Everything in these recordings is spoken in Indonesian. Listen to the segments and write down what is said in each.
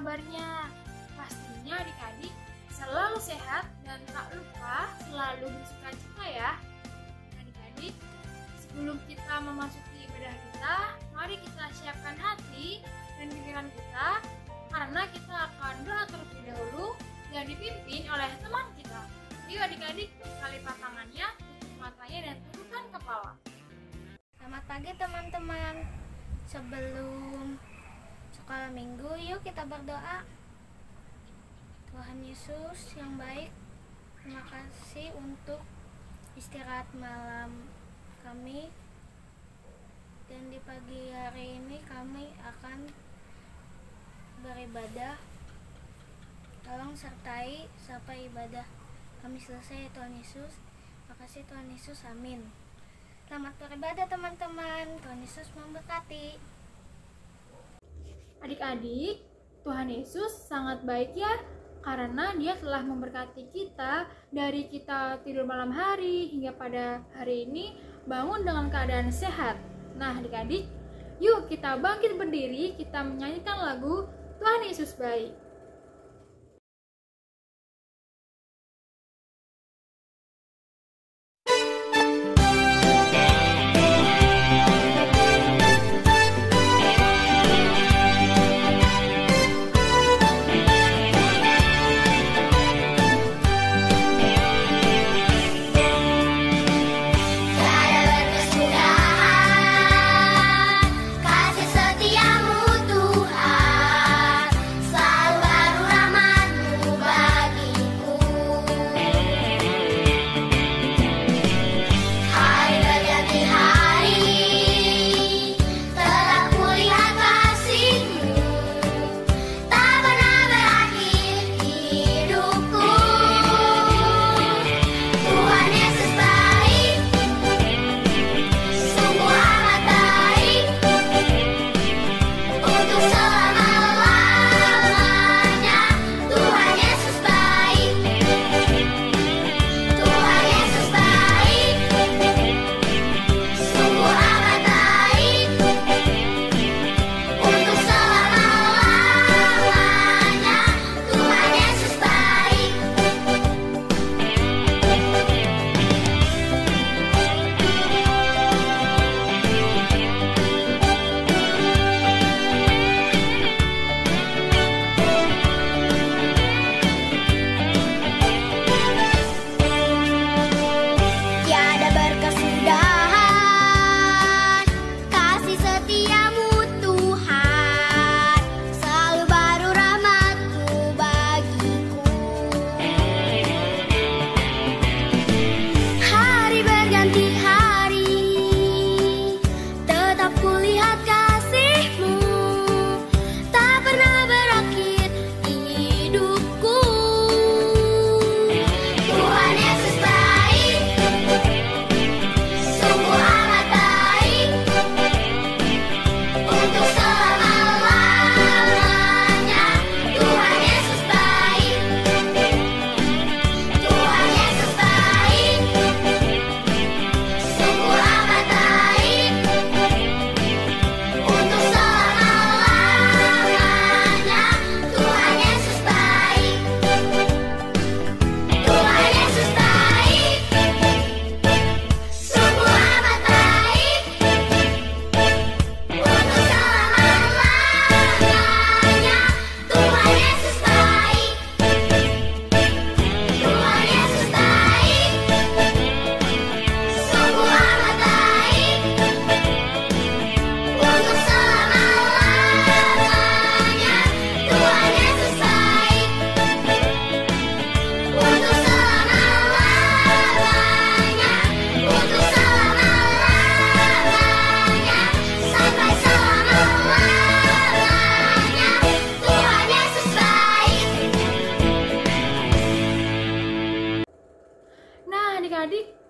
kabarnya? Pastinya adik-adik selalu sehat dan tak lupa selalu bersuka cita ya. Adik-adik, sebelum kita memasuki ibadah kita, mari kita siapkan hati dan pikiran kita karena kita akan doa terlebih dahulu yang dipimpin oleh teman kita. Yuk adik-adik, lipat tangannya, tutup matanya dan tundukkan kepala. Selamat pagi teman-teman. Sebelum sekolah minggu, yuk kita berdoa. Tuhan Yesus yang baik, terima kasih untuk istirahat malam kami. Dan di pagi hari ini kami akan beribadah. Tolong sertai sampai ibadah kami selesai ya Tuhan Yesus. Terima kasih Tuhan Yesus, amin. Selamat beribadah teman-teman. Tuhan Yesus memberkati. Adik-adik, Tuhan Yesus sangat baik ya, karena Dia telah memberkati kita dari kita tidur malam hari hingga pada hari ini bangun dengan keadaan sehat. Nah adik-adik, yuk kita bangkit berdiri, kita menyanyikan lagu Tuhan Yesus baik.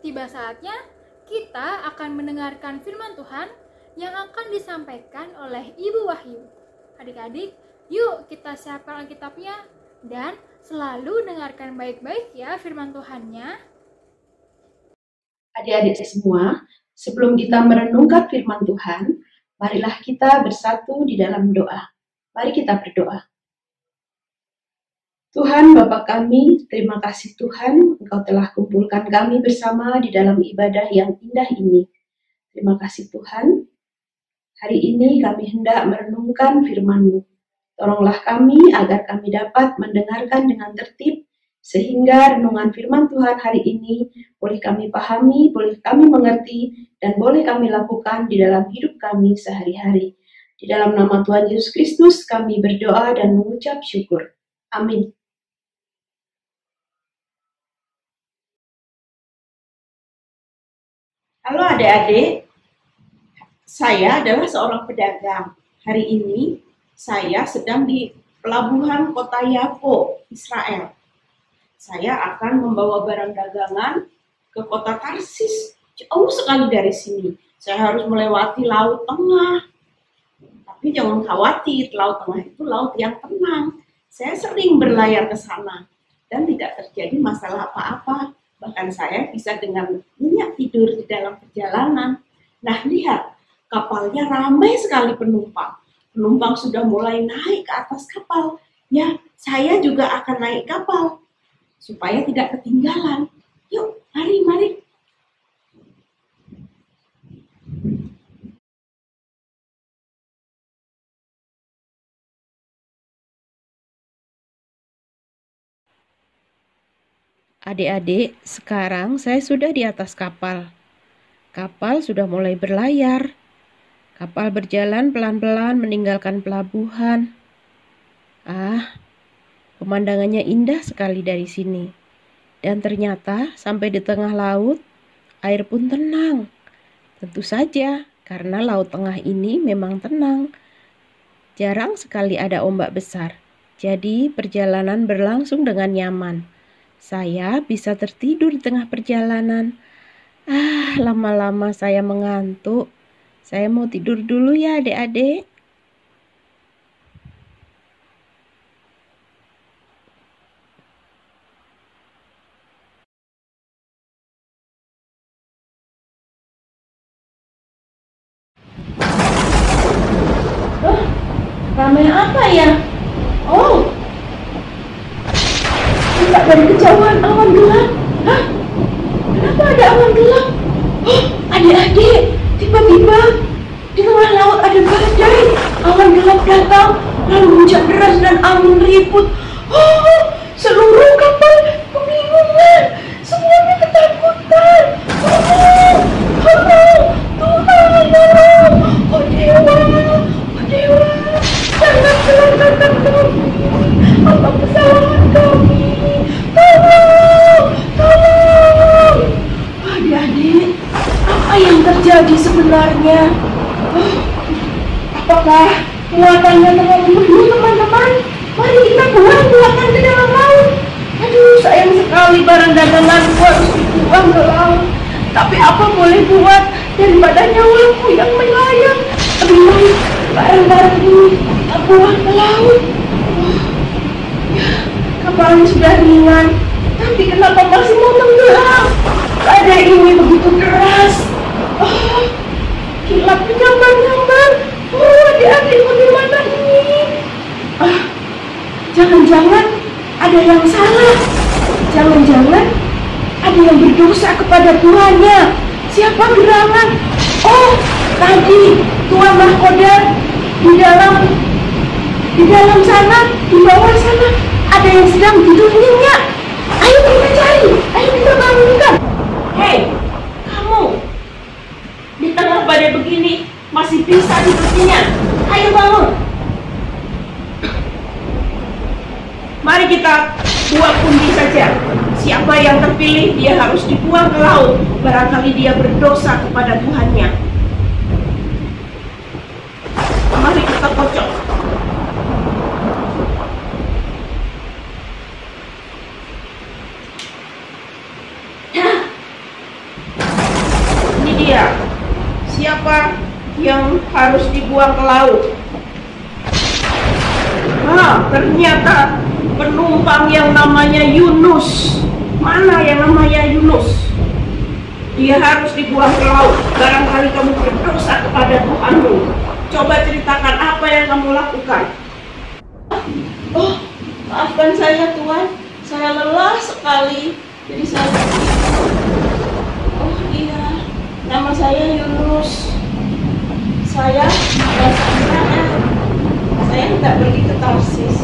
Tiba saatnya kita akan mendengarkan firman Tuhan yang akan disampaikan oleh Ibu Wahyu. Adik-adik, yuk kita siapkan Alkitabnya dan selalu dengarkan baik-baik ya firman Tuhannya. Adik-adik semua, sebelum kita merenungkan firman Tuhan, marilah kita bersatu di dalam doa. Mari kita berdoa. Tuhan Bapa kami, terima kasih Tuhan, Engkau telah kumpulkan kami bersama di dalam ibadah yang indah ini. Terima kasih Tuhan, hari ini kami hendak merenungkan firman-Mu. Tolonglah kami agar kami dapat mendengarkan dengan tertib, sehingga renungan firman Tuhan hari ini boleh kami pahami, boleh kami mengerti, dan boleh kami lakukan di dalam hidup kami sehari-hari. Di dalam nama Tuhan Yesus Kristus kami berdoa dan mengucap syukur. Amin. Halo adik-adik, saya adalah seorang pedagang. Hari ini saya sedang di pelabuhan kota Yapo, Israel. Saya akan membawa barang dagangan ke kota Tarsis, jauh sekali dari sini. Saya harus melewati Laut Tengah. Tapi jangan khawatir, Laut Tengah itu laut yang tenang. Saya sering berlayar ke sana dan tidak terjadi masalah apa-apa. Bahkan saya bisa dengan nyenyak tidur di dalam perjalanan. Nah, lihat, kapalnya ramai sekali penumpang. Penumpang sudah mulai naik ke atas kapal. Ya, saya juga akan naik kapal supaya tidak ketinggalan. Yuk, mari. Adik-adik, sekarang saya sudah di atas kapal. Kapal sudah mulai berlayar. Kapal berjalan pelan-pelan meninggalkan pelabuhan. Pemandangannya indah sekali dari sini. Dan ternyata sampai di tengah laut, air pun tenang. Tentu saja, karena Laut Tengah ini memang tenang. Jarang sekali ada ombak besar. Jadi perjalanan berlangsung dengan nyaman. Saya bisa tertidur di tengah perjalanan. Lama-lama saya mengantuk. Saya mau tidur dulu ya adik-adik. Ramai apa ya? Oh, tak dari kejauhan awan gelap. Kenapa ada awan gelap? Adik-adik, tiba-tiba di tengah laut ada badai. Awan gelap datang, lalu hujan deras dan angin ribut. Seluruh kapal kebingungan, semuanya ketakutan. Tuhan, tolong! Oh Dewa, jangan celakakan kami. Apa kesalahan kami? Tolong! Adik-adik, apa yang terjadi sebenarnya? Apakah muatannya terlalu penuh, teman-teman? Mari kita buang muatan ke dalam laut. Aduh, sayang sekali barang daganganku harus dibuang ke laut. Tapi apa boleh buat daripada nyawaku yang melayang? Lebih baik barang-barang ini kita buang ke laut. Kapalnya sudah ringan, tapi kenapa masih mau tenggelam? Badai ini begitu keras. Kilat menyambar-nyambar. Adik-adik, bagaimana ini? Jangan-jangan ada yang salah. Jangan-jangan ada yang berdosa kepada Tuhannya. Siapa gerangan? Tadi Tuhan Mahkoda di dalam sana, di bawah sana ada yang sedang tidur nyenyak. Ayo kita cari, ayo kita bangunkan. Hei, kamu di tengah badai begini masih bisa tidur nyenyak. Ayo bangun. Mari kita buat undi saja. Siapa yang terpilih dia harus dibuang ke laut. Barangkali dia berdosa kepada Tuhannya. Mari kita kocok. Ini dia. Siapa yang harus dibuang ke laut? Ternyata penumpang yang namanya Yunus. Mana yang namanya Yunus? Dia harus dibuang ke laut. Barangkali kamu berdosa kepada Tuhanmu. Coba ceritakan apa yang kamu lakukan. Maafkan saya Tuhan, saya lelah sekali. Jadi saya oh iya, nama saya Yunus. Saya bahasa Israel. Saya tidak pergi ke Tarsis.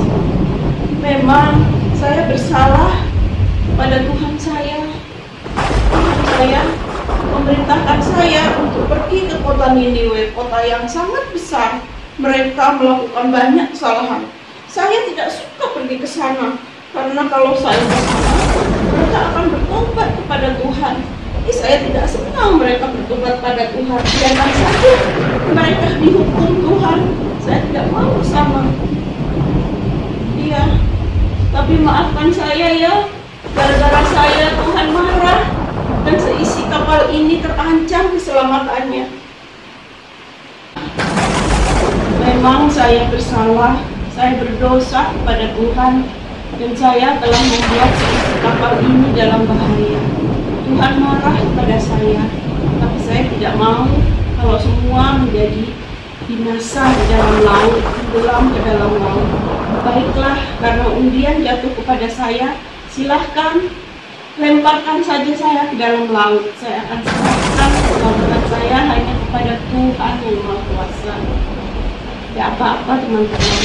Memang saya bersalah pada Tuhan saya. Tuhan saya memerintahkan saya untuk pergi ke kota Niniwe, kota yang sangat besar. Mereka melakukan banyak kesalahan. Saya tidak suka pergi ke sana, karena kalau saya ke sana, mereka akan bertobat kepada Tuhan. Jadi saya tidak senang mereka bertobat pada Tuhan. Biarkan saja mereka dihukum Tuhan. Saya tidak mau ke sana. Iya, tapi maafkan saya ya. Gara-gara saya Tuhan marah dan seisi kapal ini terancam keselamatannya. Memang saya bersalah, saya berdosa kepada Tuhan, dan saya telah membuat seisi kapal ini dalam bahaya. Tuhan marah kepada saya, tapi saya tidak mau kalau semua menjadi binasa di dalam laut, tenggelam ke dalam laut. Baiklah, karena undian jatuh kepada saya, silahkan lemparkan saja saya ke dalam laut. Saya akan serahkan keselamatan saya hanya kepada Tuhan yang Maha Kuasa. Tidak apa-apa teman-teman.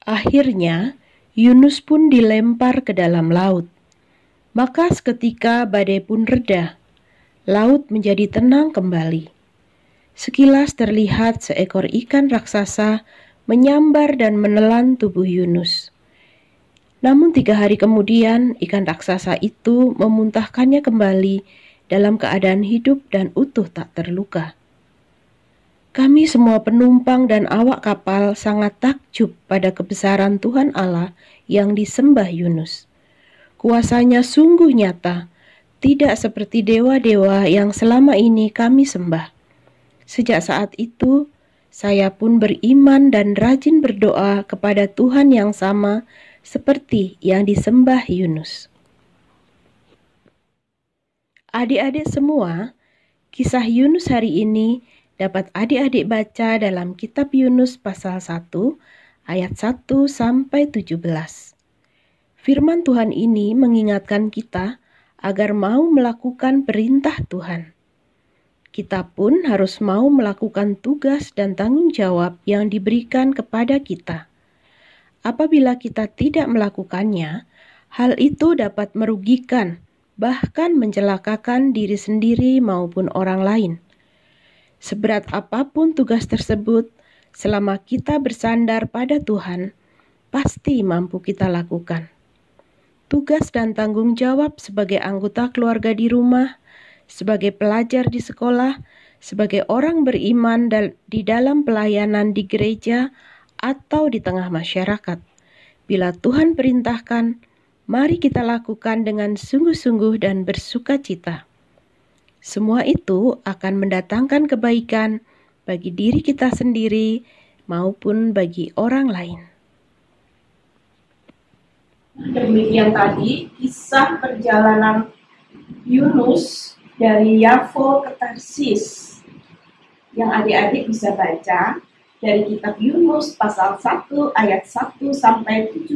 Akhirnya, Yunus pun dilempar ke dalam laut. Maka seketika badai pun reda. Laut menjadi tenang kembali. Sekilas terlihat seekor ikan raksasa menyambar dan menelan tubuh Yunus. Namun 3 hari kemudian, ikan raksasa itu memuntahkannya kembali dalam keadaan hidup dan utuh tak terluka. Kami semua penumpang dan awak kapal sangat takjub pada kebesaran Tuhan Allah yang disembah Yunus. Kuasanya sungguh nyata, tidak seperti dewa-dewa yang selama ini kami sembah. Sejak saat itu, saya pun beriman dan rajin berdoa kepada Tuhan yang sama seperti yang disembah Yunus. Adik-adik semua, kisah Yunus hari ini dapat adik-adik baca dalam kitab Yunus pasal 1 ayat 1 sampai 17. Firman Tuhan ini mengingatkan kita agar mau melakukan perintah Tuhan. Kita pun harus mau melakukan tugas dan tanggung jawab yang diberikan kepada kita. Apabila kita tidak melakukannya, hal itu dapat merugikan, bahkan mencelakakan diri sendiri maupun orang lain. Seberat apapun tugas tersebut, selama kita bersandar pada Tuhan, pasti mampu kita lakukan. Tugas dan tanggung jawab sebagai anggota keluarga di rumah, sebagai pelajar di sekolah, sebagai orang beriman di dalam pelayanan di gereja atau di tengah masyarakat. Bila Tuhan perintahkan, mari kita lakukan dengan sungguh-sungguh dan bersukacita. Semua itu akan mendatangkan kebaikan bagi diri kita sendiri maupun bagi orang lain. Demikian tadi kisah perjalanan Yunus dari Yafo ke Tarsis yang adik-adik bisa baca dari kitab Yunus pasal 1 ayat 1 sampai 17.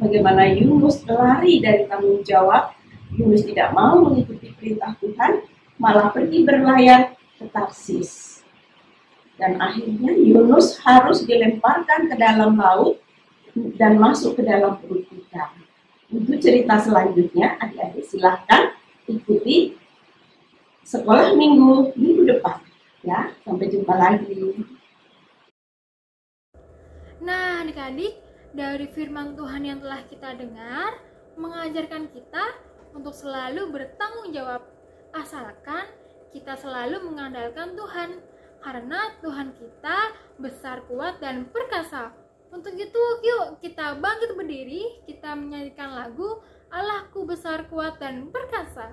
Bagaimana Yunus lari dari tanggung jawab. Yunus tidak mau mengikuti perintah Tuhan, malah pergi berlayar ke Tarsis. Dan akhirnya Yunus harus dilemparkan ke dalam laut dan masuk ke dalam perut ikan. Untuk cerita selanjutnya, adik-adik silahkan ikuti sekolah minggu depan. Ya, sampai jumpa lagi. Nah, adik-adik, dari firman Tuhan yang telah kita dengar, mengajarkan kita untuk selalu bertanggung jawab, asalkan kita selalu mengandalkan Tuhan, karena Tuhan kita besar, kuat, dan perkasa. Untuk itu, yuk kita bangkit berdiri, kita menyanyikan lagu Allahku besar, kuat, dan perkasa.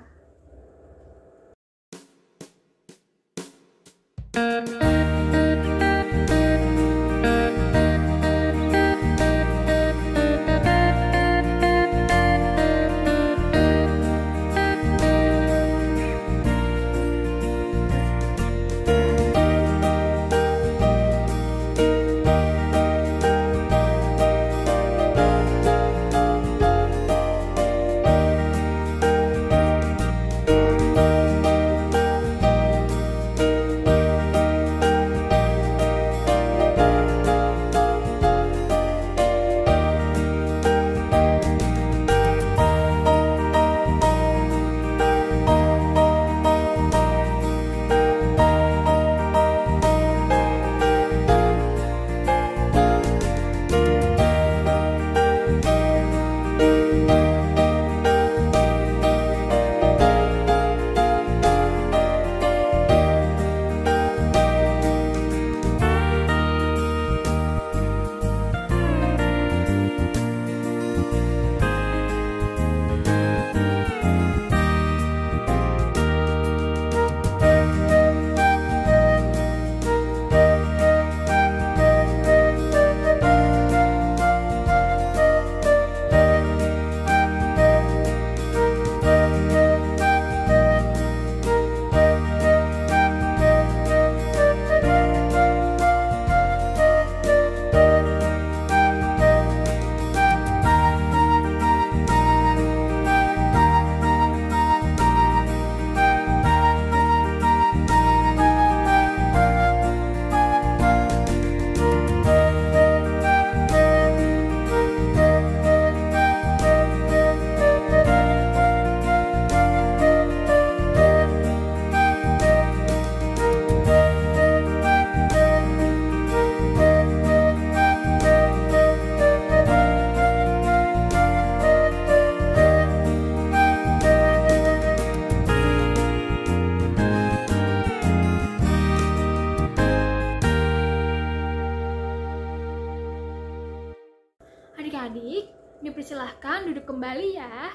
Adik-adik, dipersilahkan duduk kembali ya.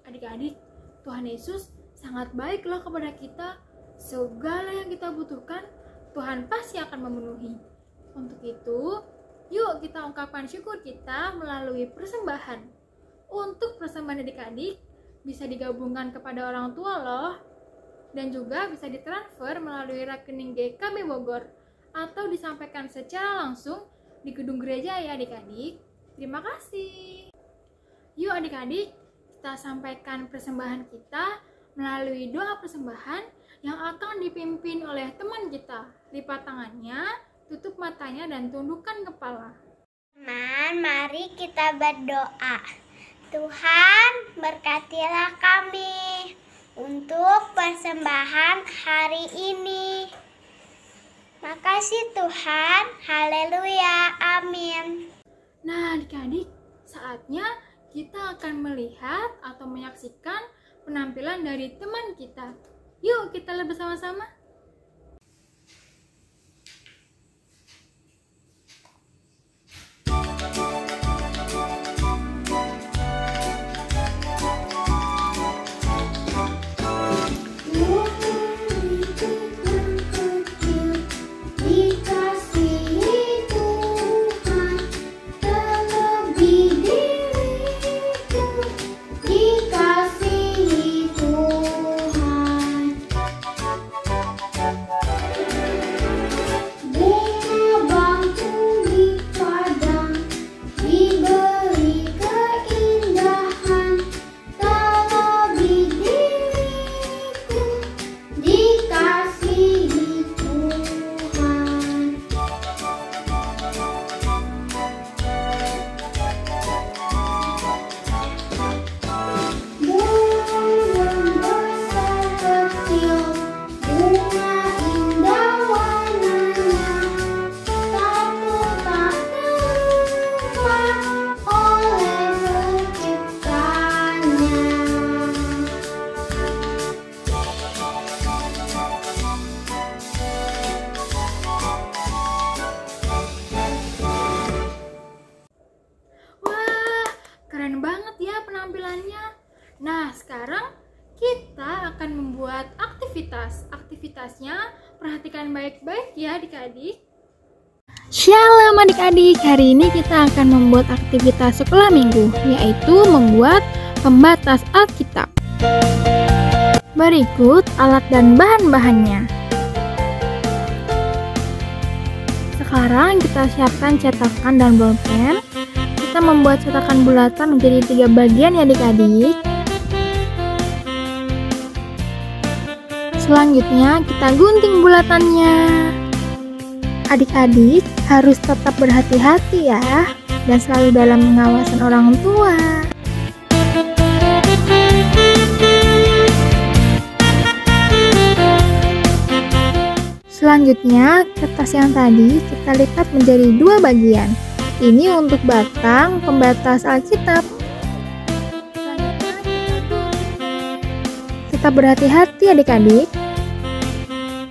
Adik-adik, Tuhan Yesus sangat baik loh kepada kita. Segala yang kita butuhkan, Tuhan pasti akan memenuhi. Untuk itu, yuk kita ungkapkan syukur kita melalui persembahan. Untuk persembahan adik-adik, bisa digabungkan kepada orang tua loh. Dan juga bisa ditransfer melalui rekening GKB Bogor. Atau disampaikan secara langsung di gedung gereja ya adik-adik. Terima kasih. Yuk adik-adik, kita sampaikan persembahan kita melalui doa persembahan yang akan dipimpin oleh teman kita. Lipat tangannya, tutup matanya, dan tundukkan kepala. Teman, mari kita berdoa. Tuhan, berkatilah kami untuk persembahan hari ini. Makasih Tuhan, haleluya, amin. Nah adik-adik, saatnya kita akan melihat atau menyaksikan penampilan dari teman kita. Yuk kita lihat bersama-sama. Keren banget ya penampilannya. Nah, sekarang kita akan membuat aktivitas. Aktivitasnya perhatikan baik-baik ya adik-adik. Shalom adik-adik, hari ini kita akan membuat aktivitas sekolah minggu, yaitu membuat pembatas Alkitab. Berikut alat dan bahan-bahannya. Sekarang kita siapkan cetakan dan bolpen. Kita membuat cetakan bulatan menjadi 3 bagian ya adik-adik. Selanjutnya kita gunting bulatannya. Adik-adik harus tetap berhati-hati ya, dan selalu dalam pengawasan orang tua. Selanjutnya, kertas yang tadi kita lipat menjadi 2 bagian. Ini untuk batang pembatas Alkitab. Tetap berhati-hati adik-adik.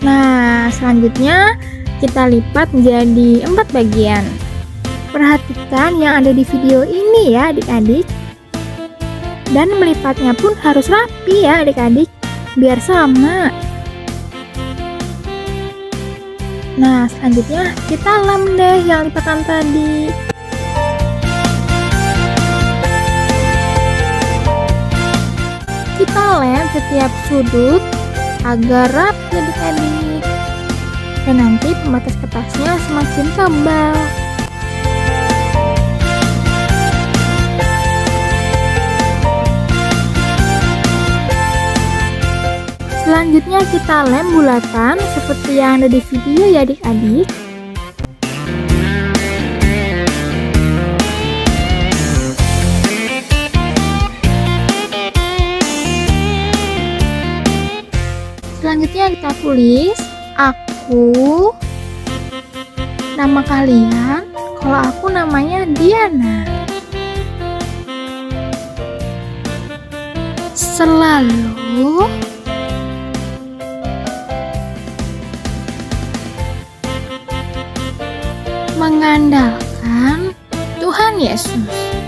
Nah, selanjutnya kita lipat menjadi 4 bagian. Perhatikan yang ada di video ini ya adik-adik. Dan melipatnya pun harus rapi ya adik-adik, biar sama. Nah, selanjutnya kita lem deh yang lipatan tadi. Kita lem setiap sudut agar rapi adik-adik. Dan nanti pembatas kertasnya semakin tebal. Selanjutnya kita lem bulatan seperti yang ada di video ya adik-adik. Selanjutnya kita tulis aku, nama kalian. Kalau aku namanya Diana. Selalu mengandalkan Tuhan Yesus.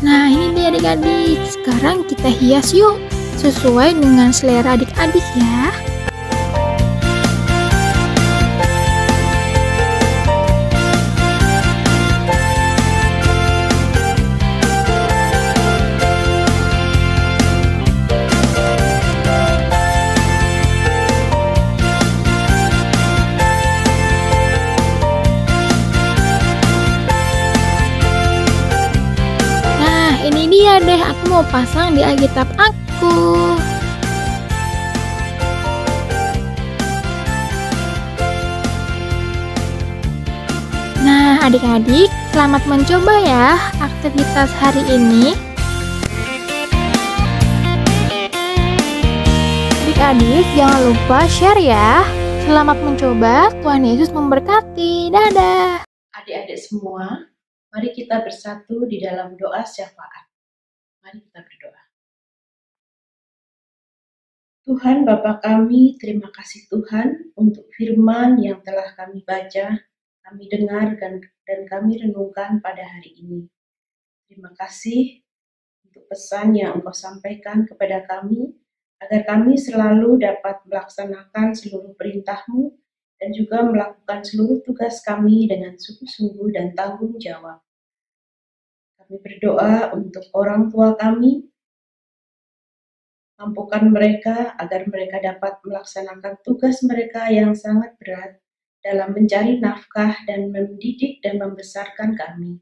Nah, ini dia adik-adik. Sekarang kita hias yuk, sesuai dengan selera adik-adik ya. Ini dia deh, aku mau pasang di Alkitab aku. Nah, adik-adik, selamat mencoba ya aktivitas hari ini. Adik-adik, jangan lupa share ya. Selamat mencoba, Tuhan Yesus memberkati. Dadah. Adik-adik semua, mari kita bersatu di dalam doa syafaat. Mari kita berdoa. Tuhan Bapa kami, terima kasih Tuhan untuk firman yang telah kami baca, kami dengar dan kami renungkan pada hari ini. Terima kasih untuk pesan yang Engkau sampaikan kepada kami, agar kami selalu dapat melaksanakan seluruh perintah-Mu dan juga melakukan seluruh tugas kami dengan sungguh-sungguh dan tanggung jawab. Kami berdoa untuk orang tua kami, mampukan mereka agar mereka dapat melaksanakan tugas mereka yang sangat berat dalam mencari nafkah dan mendidik dan membesarkan kami.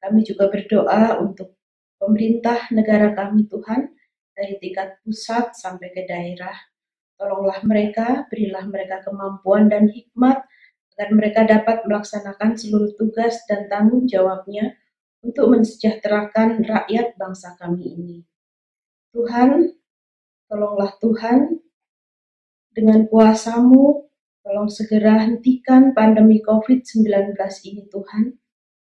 Kami juga berdoa untuk pemerintah negara kami Tuhan, dari tingkat pusat sampai ke daerah. Tolonglah mereka, berilah mereka kemampuan dan hikmat agar mereka dapat melaksanakan seluruh tugas dan tanggung jawabnya untuk mensejahterakan rakyat bangsa kami ini. Tuhan, tolonglah Tuhan, dengan kuasa-Mu, tolong segera hentikan pandemi COVID-19 ini Tuhan.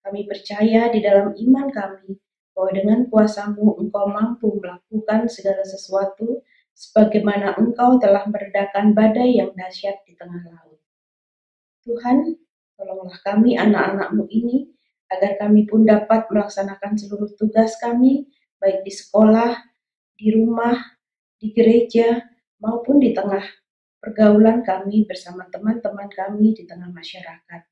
Kami percaya di dalam iman kami, bahwa dengan kuasa-Mu Engkau mampu melakukan segala sesuatu, sebagaimana Engkau telah meredakan badai yang dahsyat di tengah laut. Tuhan, tolonglah kami anak-anak-Mu ini, agar kami pun dapat melaksanakan seluruh tugas kami, baik di sekolah, di rumah, di gereja, maupun di tengah pergaulan kami bersama teman-teman kami di tengah masyarakat.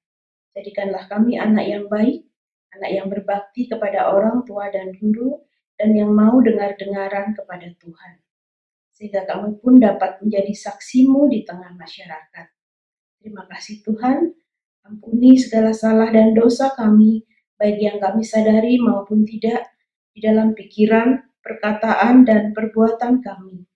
Jadikanlah kami anak yang baik, anak yang berbakti kepada orang tua dan guru, dan yang mau dengar-dengaran kepada Tuhan. Sehingga kami pun dapat menjadi saksi-Mu di tengah masyarakat. Terima kasih Tuhan. Ampuni segala salah dan dosa kami, baik yang kami sadari maupun tidak, di dalam pikiran, perkataan, dan perbuatan kami.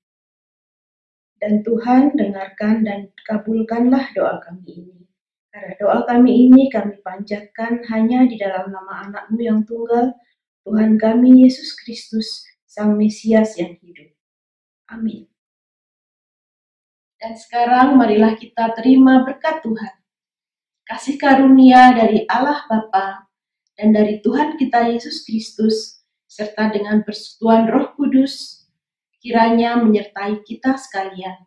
Dan Tuhan, dengarkan dan kabulkanlah doa kami ini. Karena doa kami ini kami panjatkan hanya di dalam nama anak-Mu yang tunggal, Tuhan kami Yesus Kristus, Sang Mesias yang hidup. Amin. Dan sekarang marilah kita terima berkat Tuhan. Kasih karunia dari Allah Bapa dan dari Tuhan kita Yesus Kristus, serta dengan persekutuan Roh Kudus, kiranya menyertai kita sekalian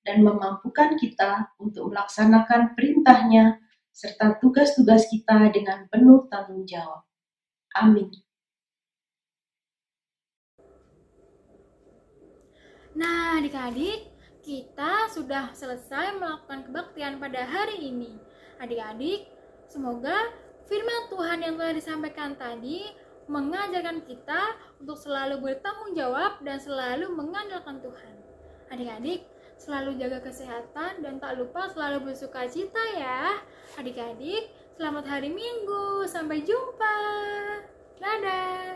dan memampukan kita untuk melaksanakan perintah-Nya serta tugas-tugas kita dengan penuh tanggung jawab. Amin. Nah, adik-adik, kita sudah selesai melakukan kebaktian pada hari ini. Adik-adik, semoga firman Tuhan yang telah disampaikan tadi mengajarkan kita untuk selalu bertanggung jawab dan selalu mengandalkan Tuhan. Adik-adik, selalu jaga kesehatan dan tak lupa selalu bersukacita ya. Adik-adik, selamat hari Minggu. Sampai jumpa. Dadah.